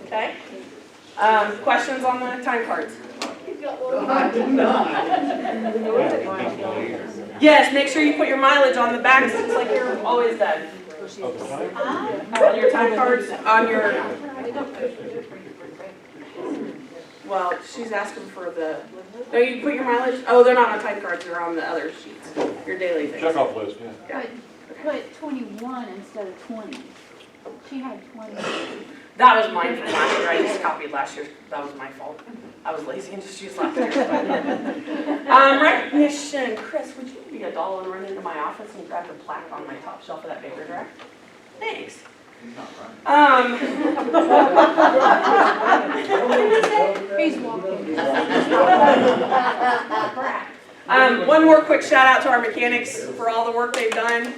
Okay. Questions on the time cards? I did not. Yes, make sure you put your mileage on the back just like you're always done. On your time cards, on your... Well, she's asking for the... No, you put your mileage... Oh, they're not on time cards, they're on the other sheets. Your daily things. Check off list, yeah. Put 21 instead of 20. She had 20. That was mine from last year. I just copied last year. That was my fault. I was lazy and just used last year. Recognition. Chris, would you be a doll and run into my office and grab the plaque on my top shelf of that paper rack? Thanks. He's walking. One more quick shout out to our mechanics for all the work they've done.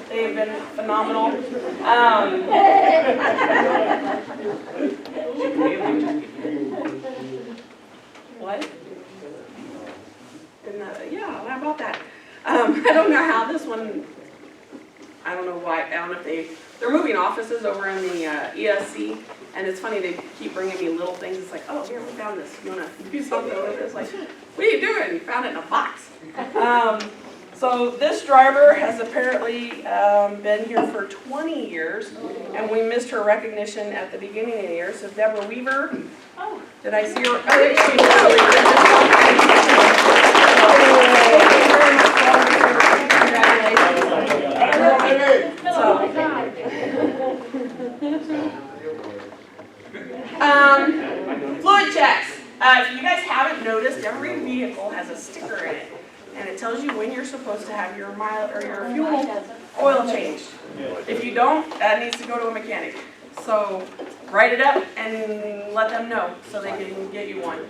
They've been phenomenal. What? Yeah, how about that? I don't know how this one, I don't know why, I don't know if they're moving offices over in the ESC, and it's funny, they keep bringing me little things. It's like, oh, here, we found this. You want to do something with this? Like, what are you doing? You found it in a box. So this driver has apparently been here for 20 years, and we missed her recognition at the beginning of the year. So Deborah Weaver, did I see her? Oh, there she is. Fluid checks. If you guys haven't noticed, every vehicle has a sticker in it. And it tells you when you're supposed to have your fuel oil changed. If you don't, that needs to go to a mechanic. So write it up and let them know so they can get you one.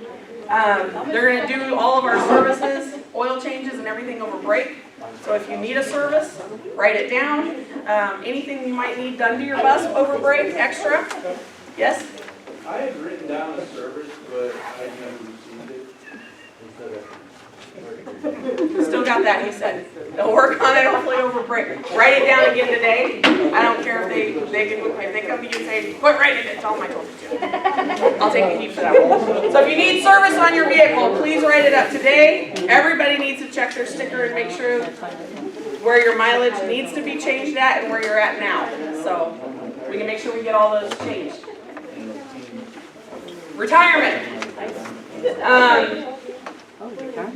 They're going to do all of our services, oil changes, and everything over break. So if you need a service, write it down. Anything you might need done to your bus over break, extra. Yes? I had written down a service, but I never received it. Still got that, he said. They'll work on it hopefully over break. Write it down again today. I don't care if they come to you and say, quit writing it, tell them I told you to. I'll take a heap for that one. So if you need service on your vehicle, please write it up today. Everybody needs to check their sticker and make sure where your mileage needs to be changed at and where you're at now. So we can make sure we get all those changed. Retirement.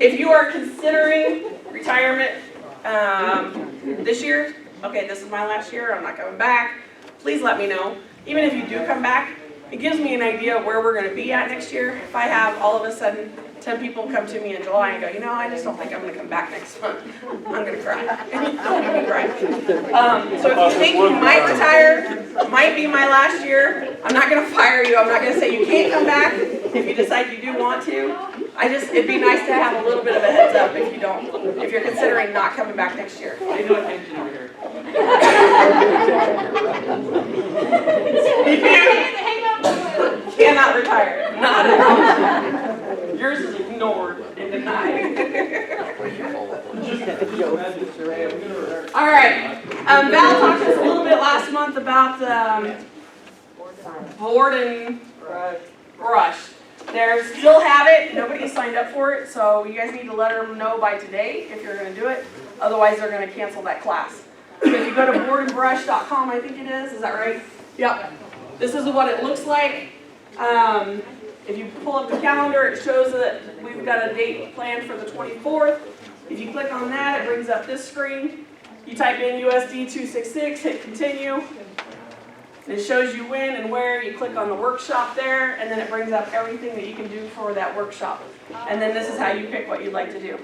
If you are considering retirement this year, okay, this is my last year, I'm not coming back, please let me know. Even if you do come back, it gives me an idea of where we're going to be at next year. If I have all of a sudden 10 people come to me in July and go, you know, I just don't think I'm going to come back next month, I'm going to cry. Don't make me cry. So if you think you might retire, might be my last year, I'm not going to fire you. I'm not going to say you can't come back if you decide you do want to. It'd be nice to have a little bit of a heads up if you're considering not coming back next year. They do it over here. Cannot retire. Not at all. Yours is ignored and denied. All right. Val talked to us a little bit last month about board and brush. They still have it. Nobody signed up for it, so you guys need to let them know by today if you're going to do it. Otherwise, they're going to cancel that class. So if you go to boardandbrush.com, I think it is that right? Yep. This is what it looks like. If you pull up the calendar, it shows that we've got a date planned for the 24th. If you click on that, it brings up this screen. You type in USD 266, hit continue. It shows you when and where. You click on the workshop there, and then it brings up everything that you can do for that workshop. And then this is how you pick what you'd like to do.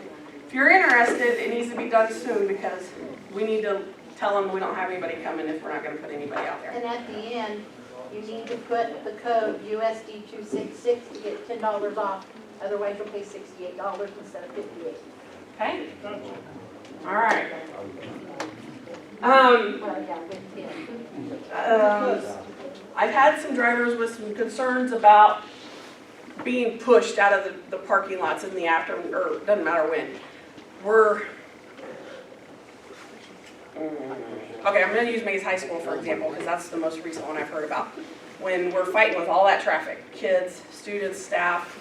If you're interested, it needs to be done soon because we need to tell them we don't have anybody coming if we're not going to put anybody out there. And at the end, you need to put the code USD 266 to get $10 off. Otherwise, you'll pay $68 instead of $58. Okay? All right. I've had some drivers with some concerns about being pushed out of the parking lots in the afternoon, or doesn't matter when. Okay, I'm gonna use Mays High School for example, because that's the most recent one I've heard about. When we're fighting with all that traffic, kids, students, staff,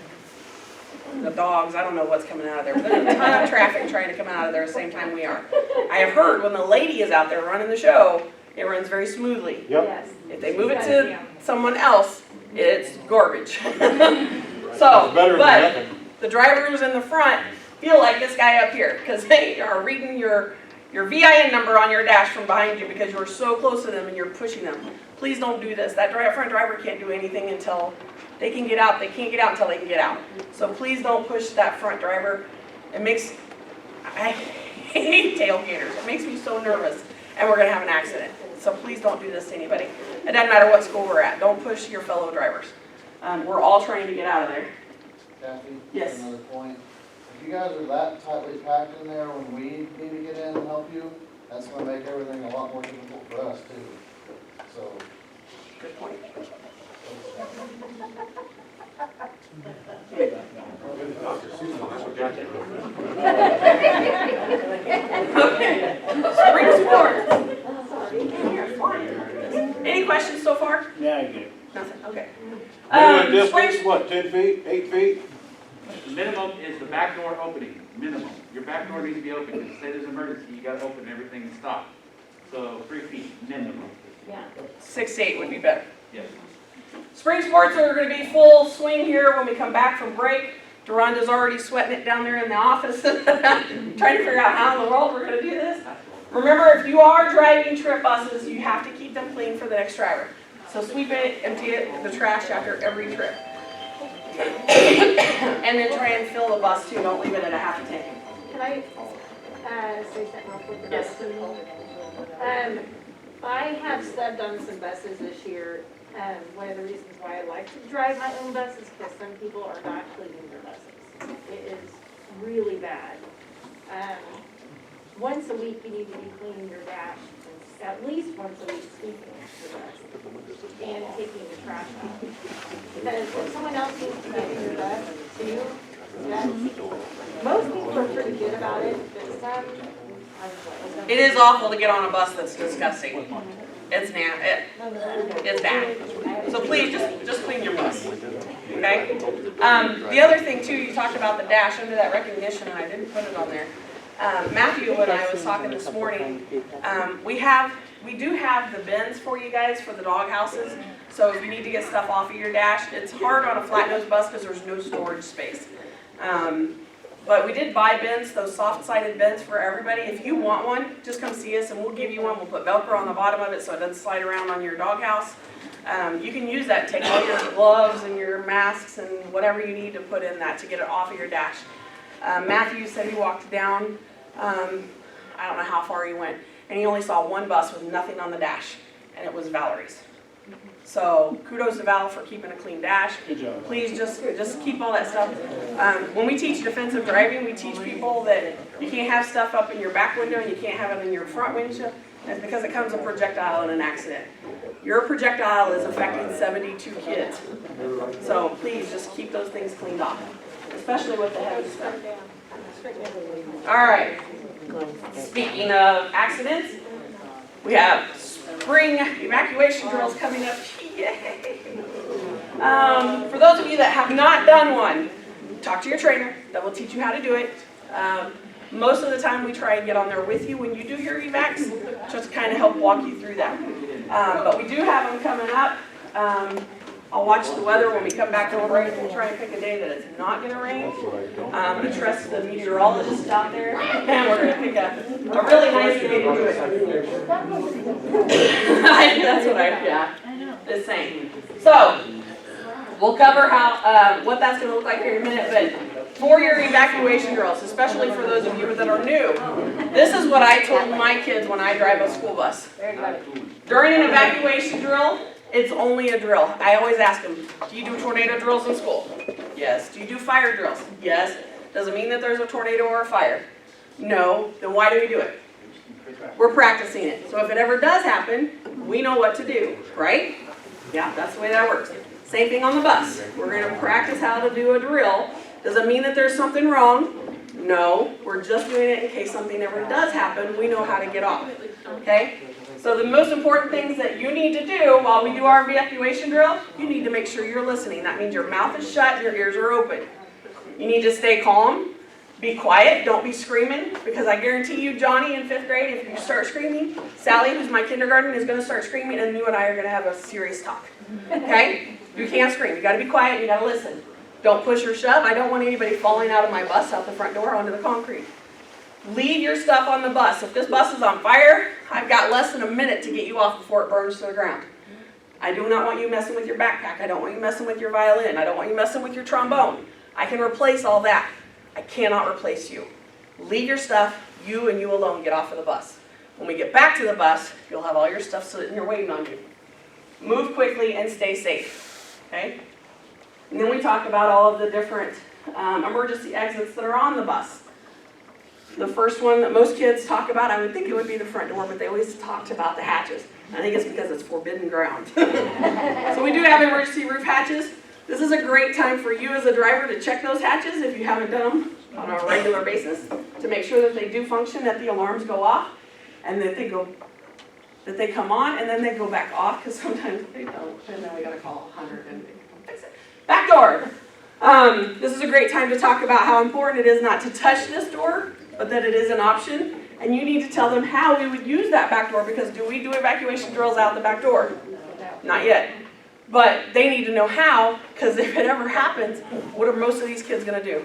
the dogs, I don't know what's coming out of there, but there's a ton of traffic trying to come out of there at the same time we are. I have heard when the lady is out there running the show, it runs very smoothly. Yep. Yes. If they move it to someone else, it's garbage. So, It's better than but nothing. the drivers in the front feel like this guy up here, because they are reading your VIN number on your dash from behind you because you're so close to them and you're pushing them. Please don't do this. That front driver can't do anything until they can get out. They can't get out until they can get out. So please don't push that front driver. I hate tailgaters. It makes me so nervous and we're gonna have an accident. So please don't do this to anybody. It doesn't matter what school we're at. Don't push your fellow drivers. We're all trying to get out of there. Kathy? Yes. Another point. If you guys are that tightly packed in there when we need to get in and help you, that's gonna make everything a lot more difficult for us too. So. Good point. Okay. Spring sports. Any questions so far? Yeah, I get it. Nothing, okay. Minimum Spring distance, what, 10 feet, 8 feet? The minimum is the back door opening, minimum. Your back door needs to be open, because say there's an emergency, you gotta open everything and stop. So 3 feet, minimum. Yeah. 6 to 8 would be better. Yes. Spring sports are going to be full swing here when we come back from break. Deronda's already sweating it down there in the office, trying to figure out how in the world we're going to do this. Remember, if you are driving trip buses, you have to keep them clean for the next driver. So sweep it, empty it, the trash after every trip. And then try and fill the bus too, don't leave it at a half a tank. Can I say something real quick about swimming? I have subbed on some buses this year. One of the reasons why I like to drive my own bus is because some people are not cleaning their buses. It is really bad. Once a week, you need to be cleaning your dash, at least once a week, sweeping your bus and taking the trash out. Because if someone else needs to clean your bus too, most people are pretty good about it, but some. It is awful to get on a bus that's disgusting. It's it's bad. So please, just clean your bus, okay? The other thing too, you talked about the dash under that recognition, and I didn't put it on there. Matthew and I was talking this morning. We do have the bins for you guys for the dog houses. So if you need to get stuff off of your dash, it's hard on a flat nose bus because there's no storage space. But we did buy bins, those soft-sided bins for everybody. If you want one, just come see us and we'll give you one. We'll put Velcro on the bottom of it so it doesn't slide around on your doghouse. You can use that, take all your gloves and your masks and whatever you need to put in that to get it off of your dash. Matthew said he walked down, I don't know how far he went, and he only saw one bus with nothing on the dash, and it was Valerie's. So kudos to Val for keeping a clean dash. Good job. Please just keep all that stuff. When we teach defensive driving, we teach people that you can't have stuff up in your back window and you can't have it in your front windshield. That's because it comes a projectile in an accident. Your projectile is affecting 72 kids. So please just keep those things cleaned off, especially with the heavy stuff. All right. Speaking of accidents, we have spring evacuation drills coming up. Yay! For those of you that have not done one, talk to your trainer. That will teach you how to do it. Most of the time we try and get on there with you when you do your evacs, just to kind of help walk you through that. But we do have them coming up. I'll watch the weather when we come back from break. We'll try and pick a day that it's not going to rain. I'm going to trust the meteorologist out there, and we're going to pick a really nice day to do it. That's what is saying. So, we'll cover how what that's going to look like here in a minute, but for your evacuation drills, especially for those of you that are new, this is what I told my kids when I drive a school bus. During an evacuation drill, it's only a drill. I always ask them, do you do tornado drills in school? Yes. Do you do fire drills? Yes. Does it mean that there's a tornado or a fire? No. Then why do we do it? We're practicing it. So if it ever does happen, we know what to do, right? Yeah, that's the way that works. Same thing on the bus. We're going to practice how to do a drill. Does it mean that there's something wrong? No. We're just doing it in case something ever does happen. We know how to get off. Okay? So the most important things that you need to do while we do our evacuation drill, you need to make sure you're listening. That means your mouth is shut and your ears are open. You need to stay calm, be quiet, don't be screaming, because I guarantee you, Johnny, in 5th grade, if you start screaming, Sally, who's my kindergarten, is gonna start screaming, and you and I are gonna have a serious talk, okay? You can't scream, you gotta be quiet, you gotta listen. Don't push or shove. I don't want anybody falling out of my bus out the front door onto the concrete. Leave your stuff on the bus. If this bus is on fire, I've got less than a minute to get you off before it burns to the ground. I do not want you messing with your backpack. I don't want you messing with your violin. I don't want you messing with your trombone. I can replace all that. I cannot replace you. Leave your stuff. You and you alone get off of the bus. When we get back to the bus, you'll have all your stuff sitting there waiting on you. Move quickly and stay safe. Okay? And then we talk about all of the different emergency exits that are on the bus. The first one that most kids talk about, I would think it would be the front door, but they always talked about the hatches. I think it's because it's forbidden ground. So we do have emergency roof hatches. This is a great time for you as a driver to check those hatches if you haven't done them on a regular basis, to make sure that they do function, that the alarms go off, and that they come on, and then they go back off, because sometimes they don't, and then we gotta call 100 and fix it. Back door. This is a great time to talk about how important it is not to touch this door, but that it is an option. And you need to tell them how we would use that back door, because do we do evacuation drills out the back door? Not yet. But they need to know how, because if it ever happens, what are most of these kids gonna do?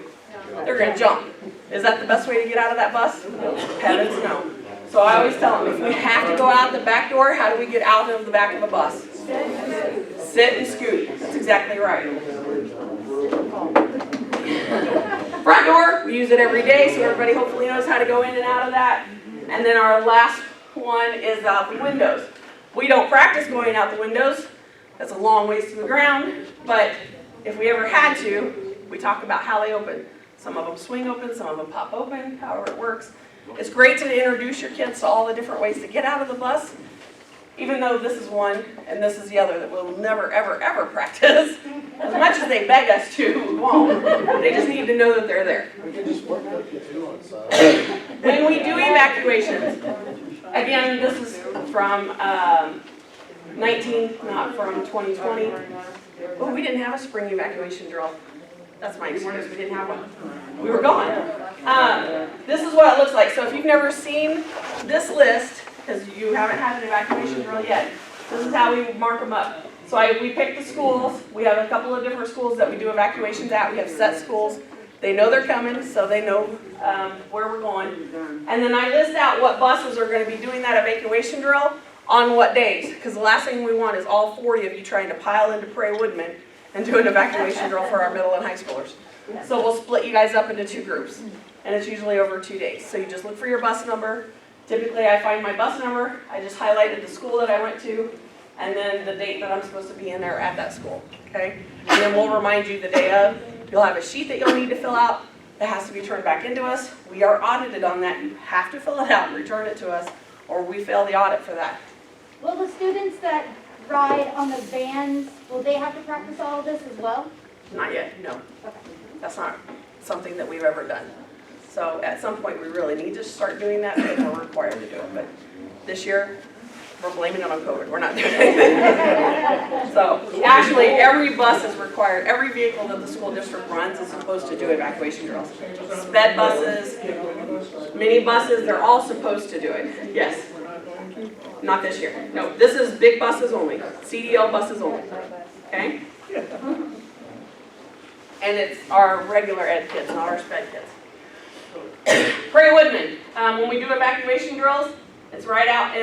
They're gonna jump. Is that the best way to get out of that bus? No. Heavens no. So I always tell them, if we have to go out the back door, how do we get out of the back of a bus? Sit and scoot. That's exactly right. Front door, we use it every day, so everybody hopefully knows how to go in and out of that. And then our last one is out the windows. We don't practice going out the windows. That's a long ways to the ground, but if we ever had to, we talk about how they open. Some of them swing open, some of them pop open, however it works. It's great to introduce your kids to all the different ways to get out of the bus, even though this is one and this is the other that we'll never, ever, ever practice. As much as they beg us to, we won't. They just need to know that they're there. We can just work with you too on side. When we do evacuations, again, this is from not from 2020. Oh, we didn't have a spring evacuation drill. That's my excuse, we didn't have one. We were gone. This is what it looks like. So if you've never seen this list, because you haven't had an evacuation drill yet, this is how we mark them up. So we pick the schools. We have a couple of different schools that we do evacuations at. We have set schools. They know they're coming, so they know where we're going. And then I list out what buses are going to be doing that evacuation drill on what days. Because the last thing we want is all 40 of you trying to pile into Prairie Woodman and do an evacuation drill for our middle and high schoolers. So we'll split you guys up into 2 groups. And it's usually over 2 days. So you just look for your bus number. Typically I find my bus number. I just highlighted the school that I went to, and then the date that I'm supposed to be in there at that school, okay? And then we'll remind you the day of. You'll have a sheet that you'll need to fill out that has to be turned back into us. We are audited on that. You have to fill it out and return it to us, or we fail the audit for that. Will the students that ride on the vans, will they have to practice all of this as well? Not yet, no. Okay. That's not something that we've ever done. So at some point, we really need to start doing that because we're required to do it. But this year, we're blaming it on COVID. We're not doing anything. So actually, every bus is required. Every vehicle that the school district runs is supposed to do evacuation drills. Sped buses, mini buses, they're all supposed to do it. Yes. Not this year. No, this is big buses only. CDL buses only. Okay? And it's our regular ed kids, not our sped kids. Prairie Woodman, when we do evacuation drills, it's right out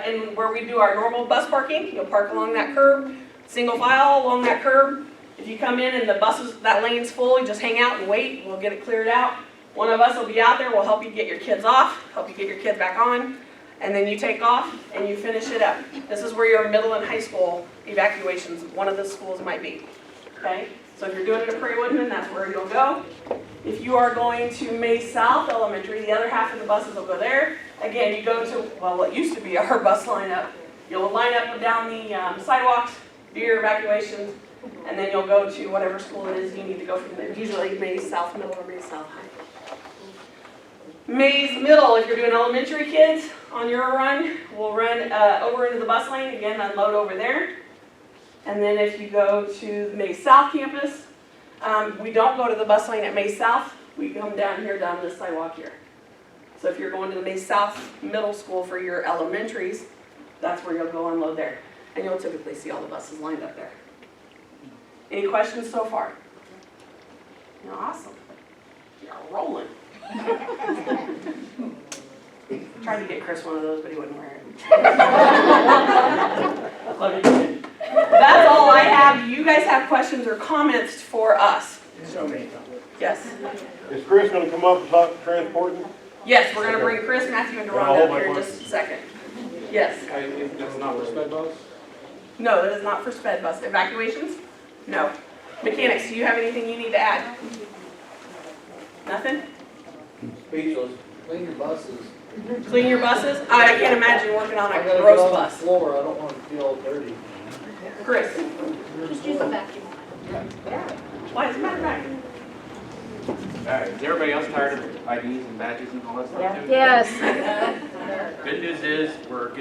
in where we do our normal bus parking. You'll park along that curb, single file along that curb. If you come in and the buses, that lane's full, you just hang out and wait. We'll get it cleared out. One of us will be out there. We'll help you get your kids off, help you get your kids back on, and then you take off and you finish it up. This is where your middle and high school evacuations, one of the schools might be. Okay? So if you're doing it at Prairie Woodman, that's where you'll go. If you are going to May South Elementary, the other half of the buses will go there. Again, you go to, well, what used to be our bus lineup. You'll line up and down the sidewalks, do your evacuations, and then you'll go to whatever school it is you need to go from there. Usually May South Middle or May South High. Mays Middle, if you're doing elementary kids, on your run, we'll run over into the bus lane, again, unload over there. And then if you go to the May South campus, we don't go to the bus lane at May South, we come down here, down this sidewalk here. So if you're going to the May South Middle School for your elementaries, that's where you'll go unload there. And you'll typically see all the buses lined up there. Any questions so far? No, awesome. You're rolling. Tried to get Chris one of those, but he wouldn't wear it. Love you. That's all I have. Do you guys have questions or comments for us? Yes. Is Chris gonna come up and talk transporting? Yes, we're gonna bring Chris, Matthew, and Deron up here in just a second. Yes. That's not for sped bus? No, that is not for sped bus. Evacuations? No. Mechanics, do you have anything you need to add? Nothing? Speechless. Clean your buses. Clean your buses? I can't imagine working on I a gotta gross get on the bus. floor, I don't want to feel all dirty. Chris, Just use the vacuum. why is it matter back? Alright, is everybody else tired of IDs and badges and all that stuff too? Yes. Good news is, we're